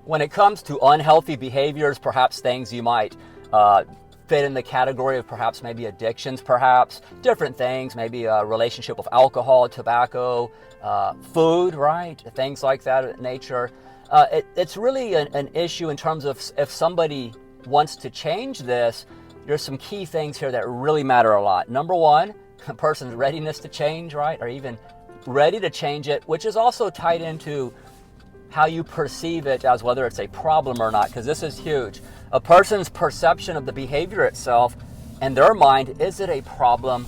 When it comes to unhealthy behaviors, perhaps things you might fit in the category of perhaps maybe addictions, perhaps different things, maybe a relationship with alcohol, tobacco, food, right? Things like that nature. It's really an issue in terms of if somebody wants to change this, there's some key things here that really matter a lot. Number one, a person's readiness to change, right? Or even ready to change it, which is also tied into how you perceive it as whether it's a problem or not, because this is huge. A person's perception of the behavior itself and their mind, is it a problem?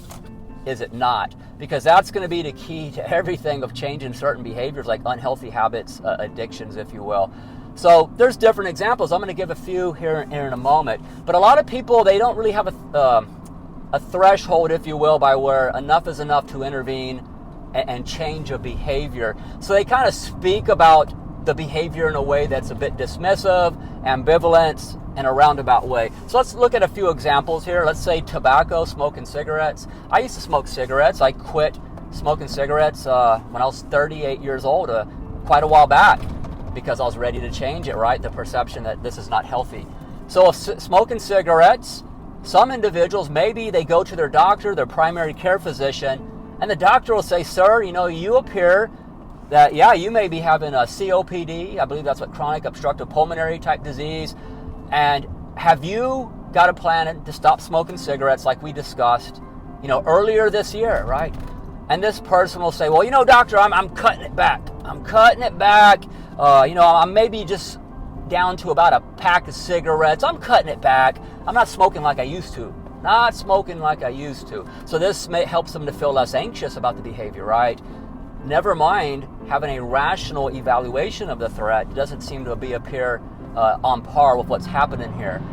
Is it not? Because that's going to be the key to everything of changing certain behaviors like unhealthy habits, addictions, if you will. So there's different examples. I'm going to give a few here in a moment. But a lot of people, they don't really have a threshold, if you will, by where enough is enough to intervene and change a behavior. So they kind of speak about the behavior in a way that's a bit dismissive, ambivalent, in a roundabout way. So let's look at a few examples here. Let's say tobacco, smoking cigarettes. I used to smoke cigarettes. I quit smoking cigarettes when I was 38 years old, quite a while back, because I was ready to change it, right? The perception that this is not healthy. So if smoking cigarettes, some individuals, maybe they go to their doctor, their primary care physician, and the doctor will say, sir, you appear that, you may be having a COPD. I believe that's what chronic obstructive pulmonary type disease. And have you got a plan to stop smoking cigarettes like we discussed, earlier this year, right? And this person will say, well, doctor, I'm cutting it back. I'm cutting it back. I'm maybe just down to about a pack of cigarettes. I'm cutting it back. I'm not smoking like I used to. Not smoking like I used to. So this helps them to feel less anxious about the behavior, right? Never mind having a rational evaluation of the threat. It doesn't seem to appear on par with what's happening here.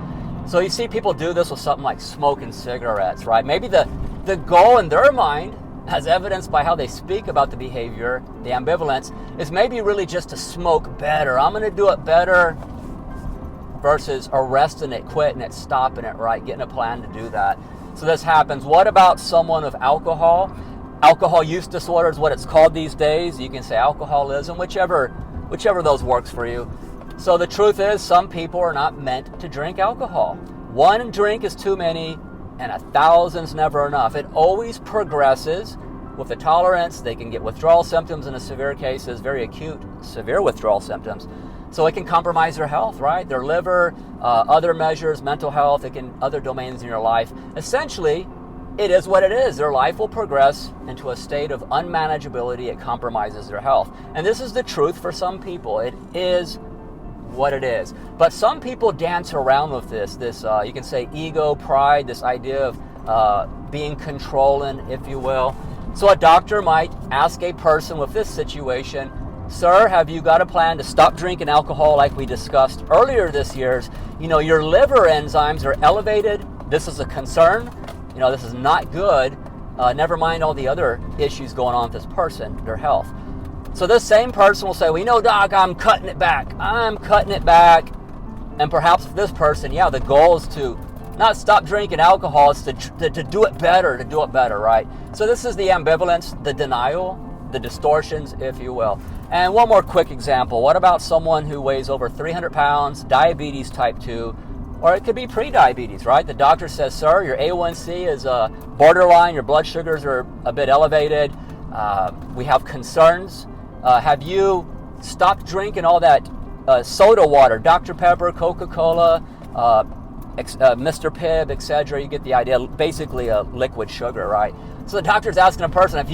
So you see people do this with something like smoking cigarettes, right? Maybe the goal in their mind, as evidenced by how they speak about the behavior, the ambivalence, is maybe really just to smoke better. I'm going to do it better versus arresting it, quitting it, stopping it, right? Getting a plan to do that. So this happens. What about someone with alcohol? Alcohol use disorder is what it's called these days. You can say alcoholism, whichever of those works for you. So the truth is, some people are not meant to drink alcohol. One drink is too many, and 1,000's never enough. It always progresses with the tolerance. They can get withdrawal symptoms in the severe cases, very acute, severe withdrawal symptoms. So it can compromise their health, right? Their liver, other measures, mental health, other domains in your life. Essentially, it is what it is. Their life will progress into a state of unmanageability. It compromises their health. And this is the truth for some people. It is what it is. But some people dance around with this you can say ego, pride, this idea of being controlling, if you will. So a doctor might ask a person with this situation, sir, have you got a plan to stop drinking alcohol like we discussed earlier this year? Your liver enzymes are elevated. This is a concern. This is not good. Never mind all the other issues going on with this person, their health. So this same person will say, well, doc, I'm cutting it back. I'm cutting it back. And perhaps for this person, the goal is to not stop drinking alcohol. It's to do it better, right? So this is the ambivalence, the denial, the distortions, if you will. And one more quick example. What about someone who weighs over 300 pounds, diabetes type 2, or it could be pre-diabetes, right? The doctor says, sir, your A1C is borderline, your blood sugars are a bit elevated. We have concerns. Have you stopped drinking all that soda water, Dr. Pepper, Coca-Cola, Mr. Pibb, etc.? You get the idea. Basically a liquid sugar, right? So the doctor's asking a person, have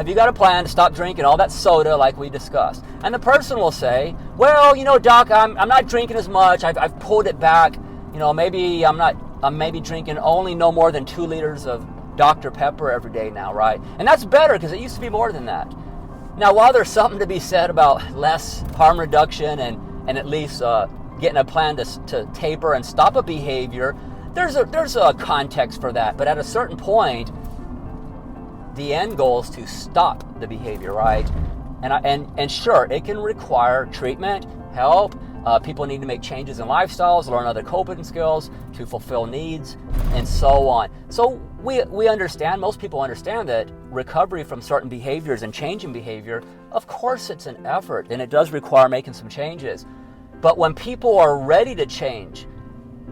you got a plan to stop drinking all that soda like we discussed? And the person will say, well, doc, I'm not drinking as much. I've pulled it back. Maybe I'm maybe drinking only no more than 2 liters of Dr. Pepper every day now, right? And that's better because it used to be more than that. Now, while there's something to be said about less harm reduction and at least getting a plan to taper and stop a behavior, there's a context for that. But at a certain point, the end goal is to stop the behavior, right? And sure, it can require treatment, help. People need to make changes in lifestyles, learn other coping skills to fulfill needs, and so on. So we understand, most people understand that recovery from certain behaviors and changing behavior, of course it's an effort, and it does require making some changes. But when people are ready to change,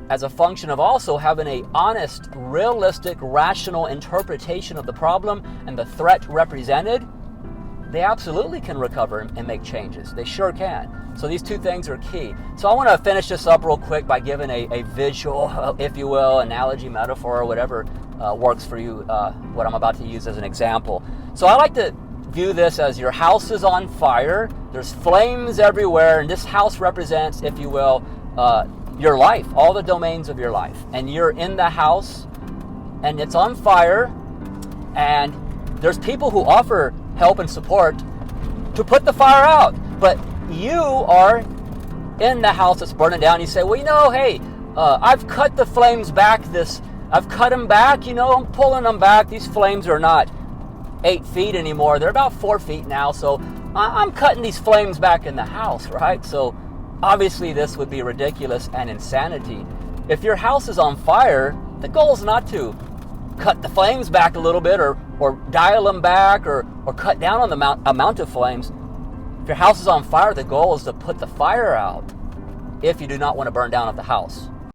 as a function of also having a honest, realistic, rational interpretation of the problem and the threat represented, they absolutely can recover and make changes. They sure can. So these two things are key. So I want to finish this up real quick by giving a visual, if you will, analogy, metaphor, or whatever works for you, what I'm about to use as an example. So I like to view this as your house is on fire, there's flames everywhere, and this house represents, if you will, your life, all the domains of your life. And you're in the house, and it's on fire, and there's people who offer help and support to put the fire out. But you are in the house that's burning down. You say, well, you know, hey, I've cut the flames back. I've cut them back. You know, I'm pulling them back. These flames are not 8 feet anymore. They're about 4 feet now. So I'm cutting these flames back in the house, right? So obviously this would be ridiculous and insanity. If your house is on fire, the goal is not to cut the flames back a little bit or dial them back or cut down on the amount of flames. If your house is on fire, the goal is to put the fire out if you do not want to burn down at the house.